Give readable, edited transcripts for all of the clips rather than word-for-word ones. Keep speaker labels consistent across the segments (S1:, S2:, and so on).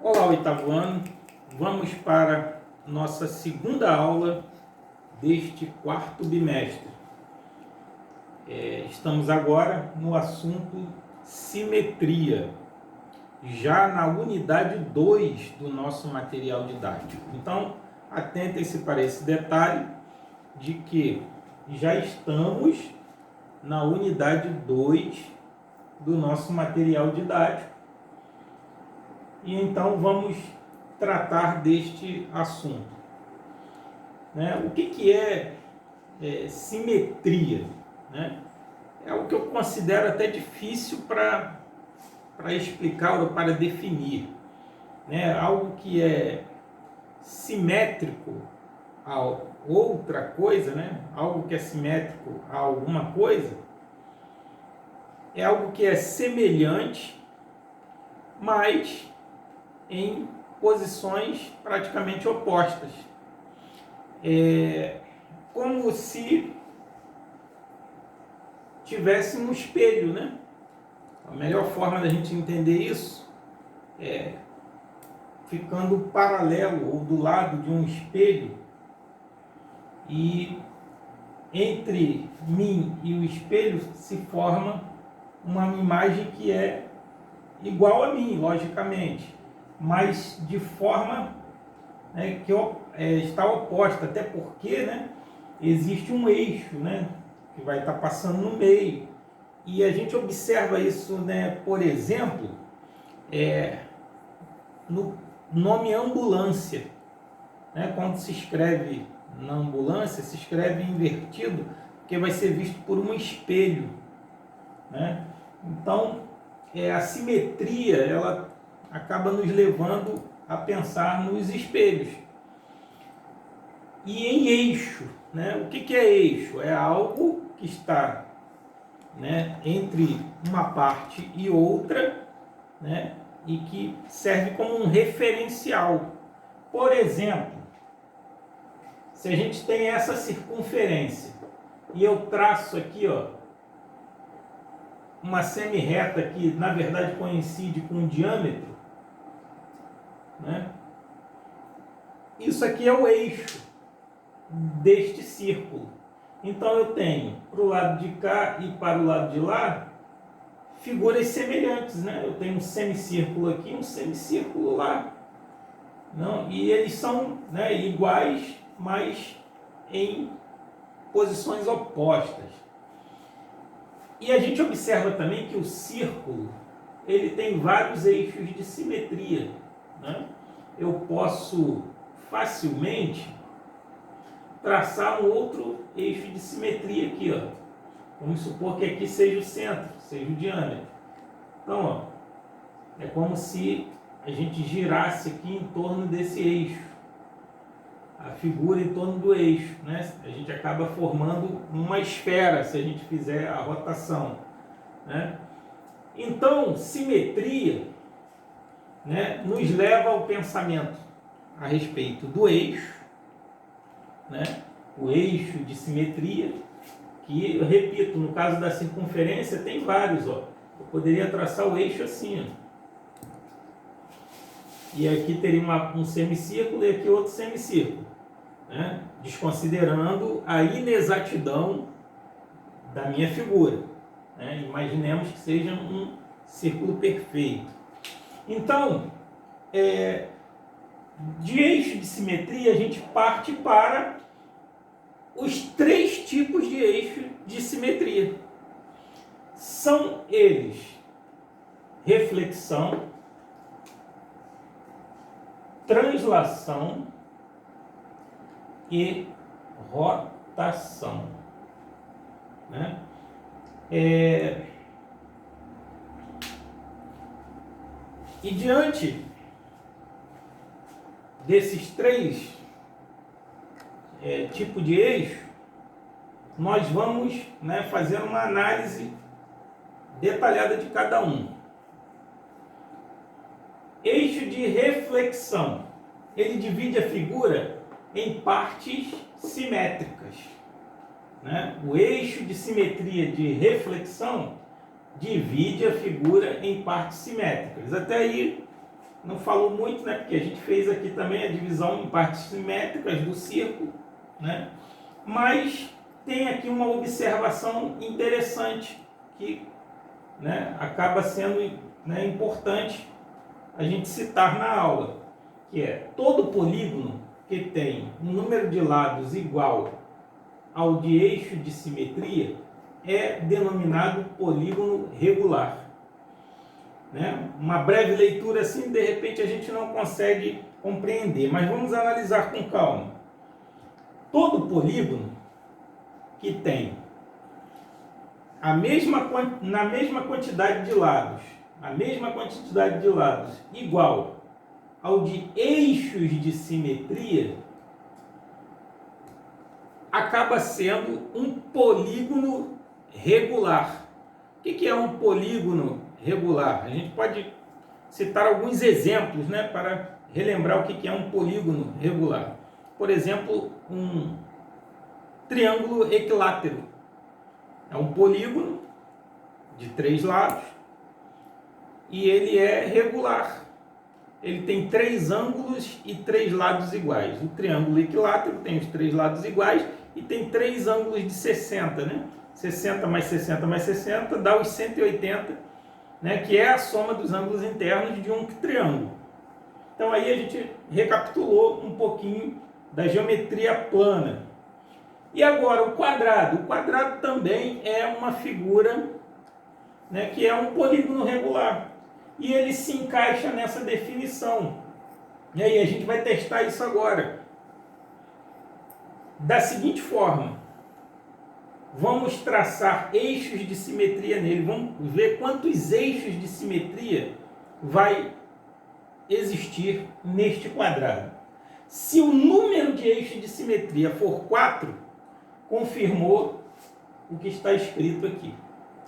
S1: Olá, oitavo ano. Vamos para nossa segunda aula deste quarto bimestre. Estamos agora no assunto simetria, já na unidade 2 do nosso material didático. Então, atentem-se para esse detalhe de que já estamos na unidade 2 do nosso material didático. E então vamos tratar deste assunto. O que é simetria? É o que eu considero até difícil para explicar ou para definir. Algo que é simétrico a outra coisa, algo que é simétrico a alguma coisa, é algo que é semelhante, mas em posições praticamente opostas. Como se tivesse um espelho, A melhor forma da gente entender isso é ficando paralelo ou do lado de um espelho, e entre mim e o espelho se forma uma imagem que é igual a mim, logicamente, mas de forma que está oposta, até porque existe um eixo que vai estar passando no meio. E a gente observa isso, por exemplo, no nome ambulância. Quando se escreve na ambulância, se escreve invertido, porque vai ser visto por um espelho. Então, a simetria, ela acaba nos levando a pensar nos espelhos. E em eixo, o que é eixo? É algo que está entre uma parte e outra, e que serve como um referencial. Por exemplo, se a gente tem essa circunferência e eu traço aqui, uma semi-reta que na verdade coincide com o diâmetro, isso aqui é o eixo deste círculo. Então eu tenho para o lado de cá e para o lado de lá figuras semelhantes, Eu tenho um semicírculo aqui e um semicírculo lá. E eles são iguais, mas em posições opostas. E a gente observa também que o círculo ele tem vários eixos de simetria. Eu posso facilmente traçar um outro eixo de simetria aqui, Vamos supor que aqui seja o centro, seja o diâmetro. Então, é como se a gente girasse aqui em torno desse eixo, a figura em torno do eixo, A gente acaba formando uma esfera se a gente fizer a rotação, Então, simetria, nos leva ao pensamento a respeito do eixo, o eixo de simetria, que, eu repito, no caso da circunferência tem vários, Eu poderia traçar o eixo assim, E aqui teria um semicírculo e aqui outro semicírculo, Desconsiderando a inexatidão da minha figura, Imaginemos que seja um círculo perfeito. Então, de eixo de simetria, a gente parte para os 3 tipos de eixo de simetria. São eles: reflexão, translação e rotação. E diante desses 3 tipos de eixo, nós vamos fazer uma análise detalhada de cada um. Eixo de reflexão, ele divide a figura em partes simétricas. O eixo de simetria de reflexão divide a figura em partes simétricas. Até aí não falou muito, né? Porque a gente fez aqui também a divisão em partes simétricas do círculo, né? Mas tem aqui uma observação interessante que, né, acaba sendo, né, importante a gente citar na aula, que é todo polígono que tem um número de lados igual ao de eixo de simetria é denominado polígono regular. Né? Uma breve leitura assim, de repente a gente não consegue compreender, mas vamos analisar com calma. Todo polígono que tem na mesma quantidade de lados, igual ao de eixos de simetria, acaba sendo um polígono regular. O que é um polígono regular? A gente pode citar alguns exemplos, né, para relembrar o que é um polígono regular. Por exemplo, um triângulo equilátero. É um polígono de 3 lados e ele é regular. Ele tem 3 ângulos e 3 lados iguais. O triângulo equilátero tem os 3 lados iguais e tem 3 ângulos de 60, né? 60 mais 60 mais 60 dá os 180, né? Que é a soma dos ângulos internos de um triângulo. Então aí a gente recapitulou um pouquinho da geometria plana. E agora o quadrado. O quadrado também é uma figura, né, que é um polígono regular. E ele se encaixa nessa definição. E aí a gente vai testar isso agora. Da seguinte forma. Vamos traçar eixos de simetria nele. Vamos ver quantos eixos de simetria vai existir neste quadrado. Se o número de eixos de simetria for 4, confirmou o que está escrito aqui,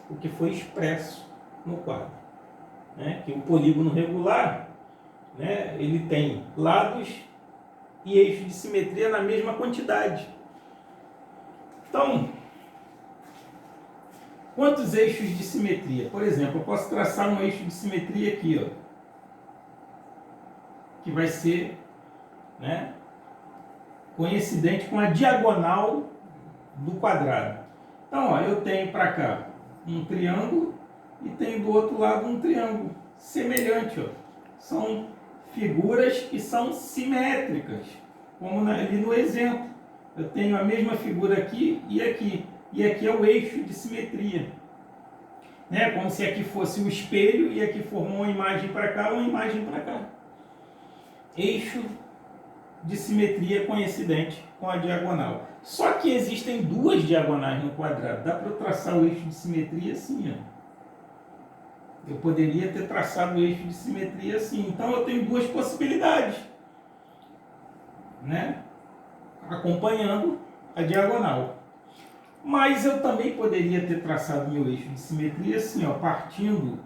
S1: o que foi expresso no quadro, né? Que o polígono regular, né, ele tem lados e eixos de simetria na mesma quantidade. Então, quantos eixos de simetria? Por exemplo, eu posso traçar um eixo de simetria aqui, ó, que vai ser, né, coincidente com a diagonal do quadrado. Então, ó, eu tenho para cá um triângulo e tenho do outro lado um triângulo semelhante. Ó. São figuras que são simétricas, como ali no exemplo. Eu tenho a mesma figura aqui e aqui. E aqui é o eixo de simetria. Né? Como se aqui fosse o espelho e aqui formou uma imagem para cá, uma imagem para cá. Eixo de simetria coincidente com a diagonal. Só que existem duas diagonais no quadrado. Dá para eu traçar o eixo de simetria assim, ó. Eu poderia ter traçado o eixo de simetria assim. Então eu tenho duas possibilidades, né? Acompanhando a diagonal. Mas eu também poderia ter traçado meu eixo de simetria assim, ó, partindo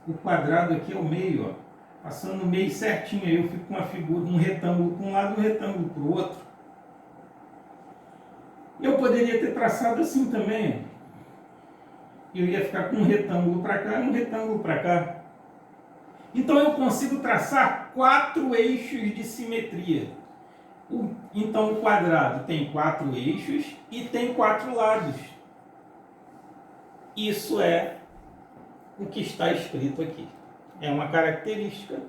S1: o quadrado aqui ao meio, ó. Passando no meio certinho, aí eu fico com uma figura, um retângulo para um lado e um retângulo para o outro. Eu poderia ter traçado assim também. Eu ia ficar com um retângulo para cá e um retângulo para cá. Então eu consigo traçar 4 eixos de simetria. Então o quadrado tem 4 eixos e tem 4 lados. Isso é o que está escrito aqui. É uma característica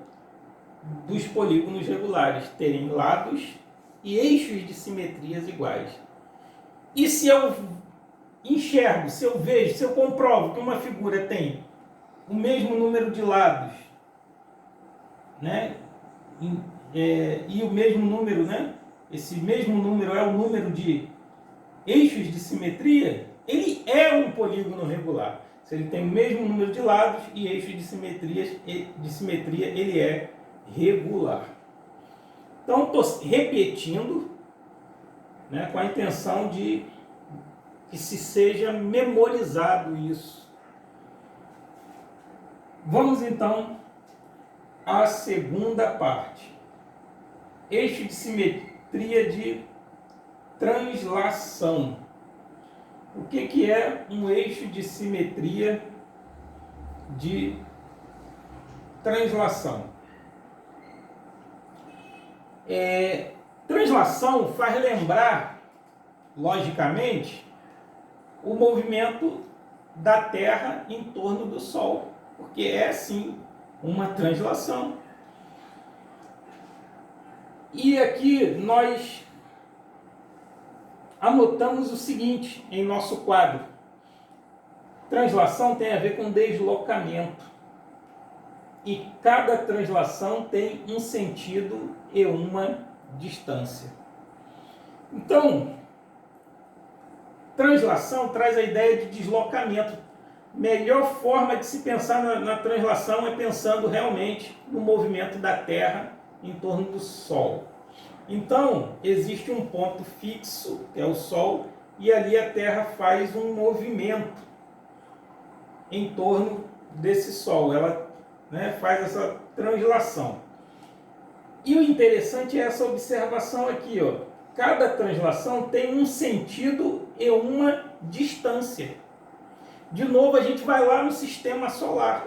S1: dos polígonos regulares, terem lados e eixos de simetrias iguais. E se eu enxergo, se eu vejo, se eu comprovo que uma figura tem o mesmo número de lados, né? E o mesmo número, né? Esse mesmo número é o número de eixos de simetria, ele é um polígono regular. Se ele tem o mesmo número de lados e eixos de simetria, ele é regular. Então, estou repetindo, né, com a intenção de que se seja memorizado isso. Vamos então à segunda parte. Eixo de simetria de translação. O que é um eixo de simetria de translação? Translação faz lembrar, logicamente, o movimento da Terra em torno do Sol, porque é sim uma translação. E aqui nós anotamos o seguinte em nosso quadro: translação tem a ver com deslocamento, e cada translação tem um sentido e uma distância. Então, translação traz a ideia de deslocamento. Melhor forma de se pensar na translação é pensando realmente no movimento da Terra em torno do Sol. Então, existe um ponto fixo, que é o Sol, e ali a Terra faz um movimento em torno desse Sol. Ela, né, faz essa translação. E o interessante é essa observação aqui, ó. Cada translação tem um sentido e uma distância. De novo, a gente vai lá no sistema solar.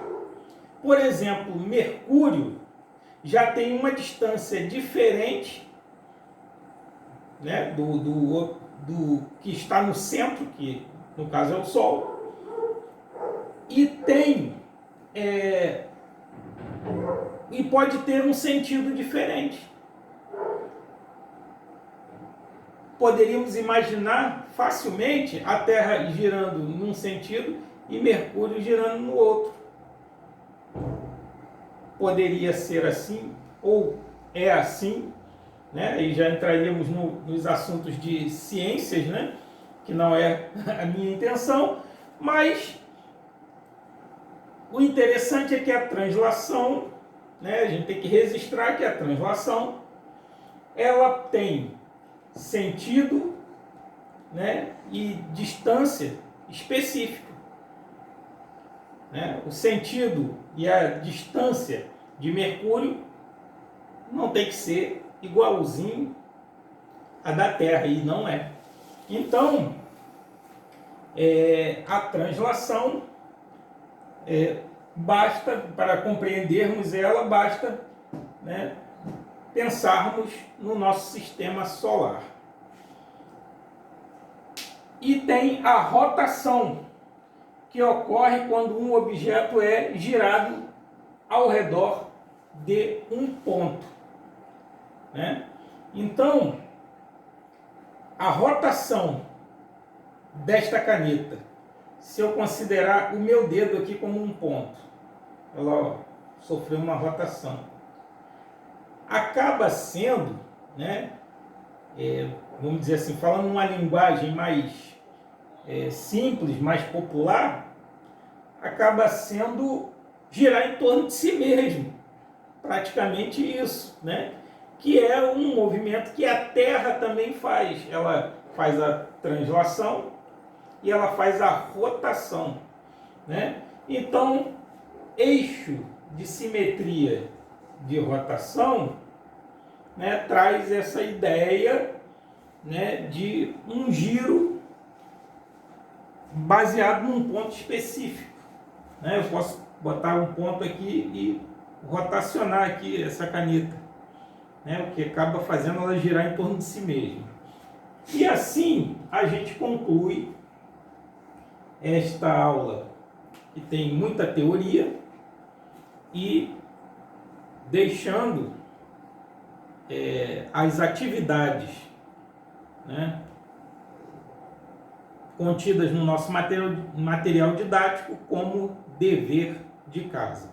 S1: Por exemplo, Mercúrio já tem uma distância diferente, né, do que está no centro, que no caso é o Sol, e tem e pode ter um sentido diferente. Poderíamos imaginar facilmente a Terra girando num sentido e Mercúrio girando no outro. Poderia ser assim, ou é assim, né? E já entraríamos nos assuntos de ciências, né? Que não é a minha intenção, mas o interessante é que a translação, né? A gente tem que registrar que a translação ela tem sentido, né, e distância específica, né? O sentido e a distância de Mercúrio não tem que ser igualzinho a da Terra, e não é. Então, a translação, basta, para compreendermos ela, basta, né, pensarmos no nosso sistema solar. E tem a rotação, que ocorre quando um objeto é girado ao redor de um ponto, né? Então, a rotação desta caneta, se eu considerar o meu dedo aqui como um ponto, ela sofreu uma rotação, acaba sendo, né, vamos dizer assim, falando uma linguagem mais simples, mais popular, acaba sendo girar em torno de si mesmo, praticamente isso, né? Que é um movimento que a Terra também faz. Ela faz a translação e ela faz a rotação, né? Então, eixo de simetria de rotação, né, traz essa ideia, né, de um giro baseado num ponto específico, né? Eu posso botar um ponto aqui e rotacionar aqui essa caneta, né, o que acaba fazendo ela girar em torno de si mesma. E assim a gente conclui esta aula, que tem muita teoria, e deixando as atividades, né, contidas no nosso material didático como dever de casa.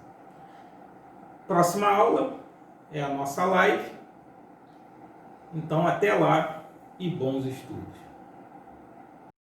S1: Próxima aula é a nossa live. Então, até lá e bons estudos.